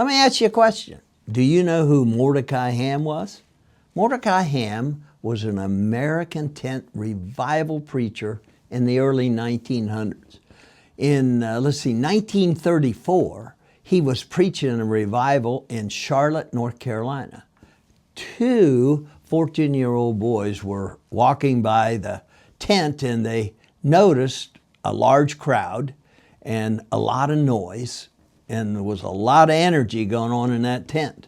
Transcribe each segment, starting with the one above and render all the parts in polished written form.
Let me ask you a question. Do you know who Mordecai Ham was? Mordecai Ham was an American tent revival preacher in the early 1900s. In, 1934, he was preaching a revival in Charlotte, North Carolina. Two 14-year-old boys were walking by the tent and they noticed a large crowd and a lot of noise, and there was a lot of energy going on in that tent.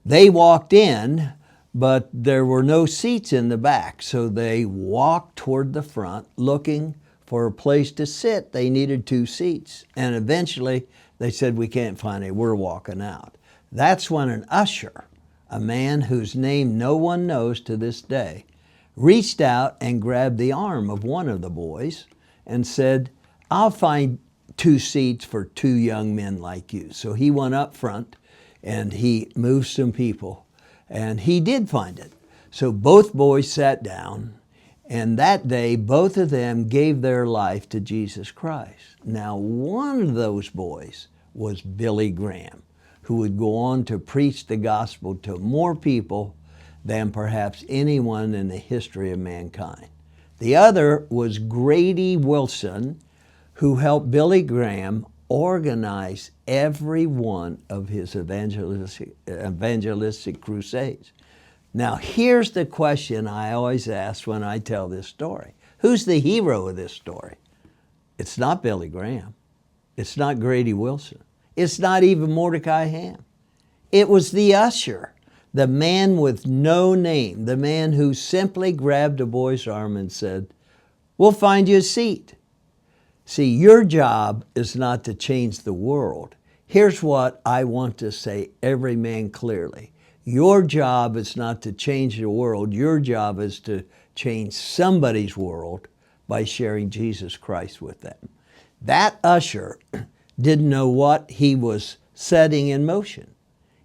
They walked in, but there were no seats in the back, so they walked toward the front looking for a place to sit. They needed 2 seats, and eventually they said, "We can't find it, we're walking out." That's when an usher, a man whose name no one knows to this day, reached out and grabbed the arm of one of the boys and said, "I'll find 2 seats for 2 young men like you." So he went up front and he moved some people, and he did find it. So both boys sat down, and that day both of them gave their life to Jesus Christ. Now, one of those boys was Billy Graham, who would go on to preach the gospel to more people than perhaps anyone in the history of mankind. The other was Grady Wilson, who helped Billy Graham organize every one of his evangelistic crusades. Now, here's the question I always ask when I tell this story. Who's the hero of this story? It's not Billy Graham. It's not Grady Wilson. It's not even Mordecai Ham. It was the usher, the man with no name, the man who simply grabbed a boy's arm and said, "We'll find you a seat." See, your job is not to change the world. Here's what I want to say every man clearly. Your job is not to change the world. Your job is to change somebody's world by sharing Jesus Christ with them. That usher didn't know what he was setting in motion.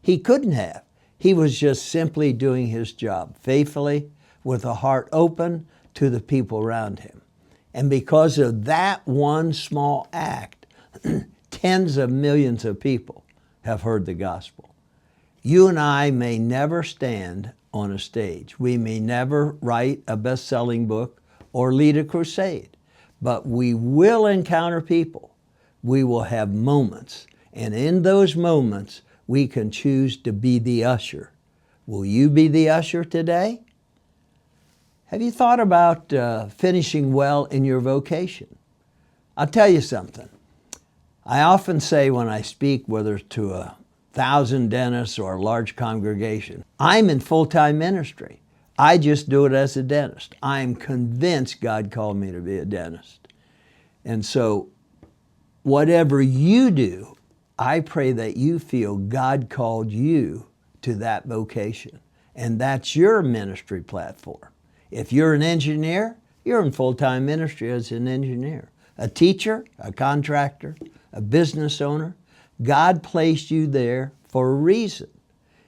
He couldn't have. He was just simply doing his job faithfully with a heart open to the people around him. And because of that one small act, tens of millions of people have heard the gospel. You and I may never stand on a stage. We may never write a best-selling book or lead a crusade, but we will encounter people. We will have moments, and in those moments, we can choose to be the usher. Will you be the usher today? Have you thought about finishing well in your vocation? I'll tell you something. I often say when I speak, whether to 1,000 dentists or a large congregation, I'm in full-time ministry. I just do it as a dentist. I'm convinced God called me to be a dentist. And so whatever you do, I pray that you feel God called you to that vocation. And that's your ministry platform. If you're an engineer, you're in full-time ministry as an engineer. A teacher, a contractor, a business owner, God placed you there for a reason.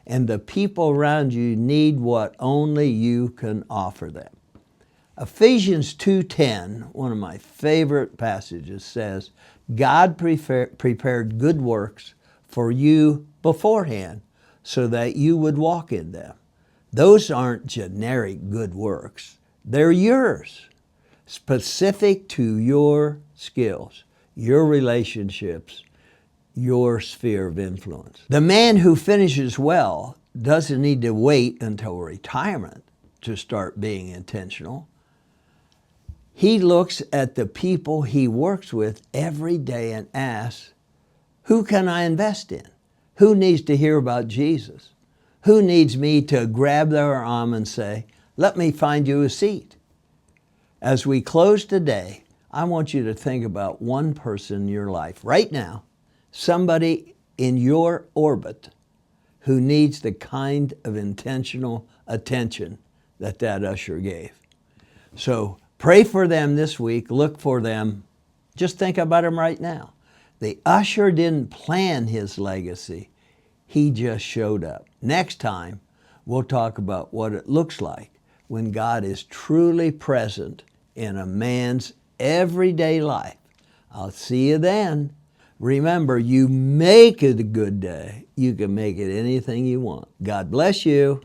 And the people around you need what only you can offer them. Ephesians 2:10, one of my favorite passages, says, God prepared good works for you beforehand so that you would walk in them. Those aren't generic good works. They're yours, specific to your skills, your relationships, your sphere of influence. The man who finishes well doesn't need to wait until retirement to start being intentional. He looks at the people he works with every day and asks, who can I invest in? Who needs to hear about Jesus? Who needs me to grab their arm and say, let me find you a seat? As we close today, I want you to think about one person in your life right now, somebody in your orbit who needs the kind of intentional attention that that usher gave. So pray for them this week. Look for them. Just think about them right now. The usher didn't plan his legacy. He just showed up. Next time, we'll talk about what it looks like when God is truly present in a man's everyday life. I'll see you then. Remember, you make it a good day. You can make it anything you want. God bless you.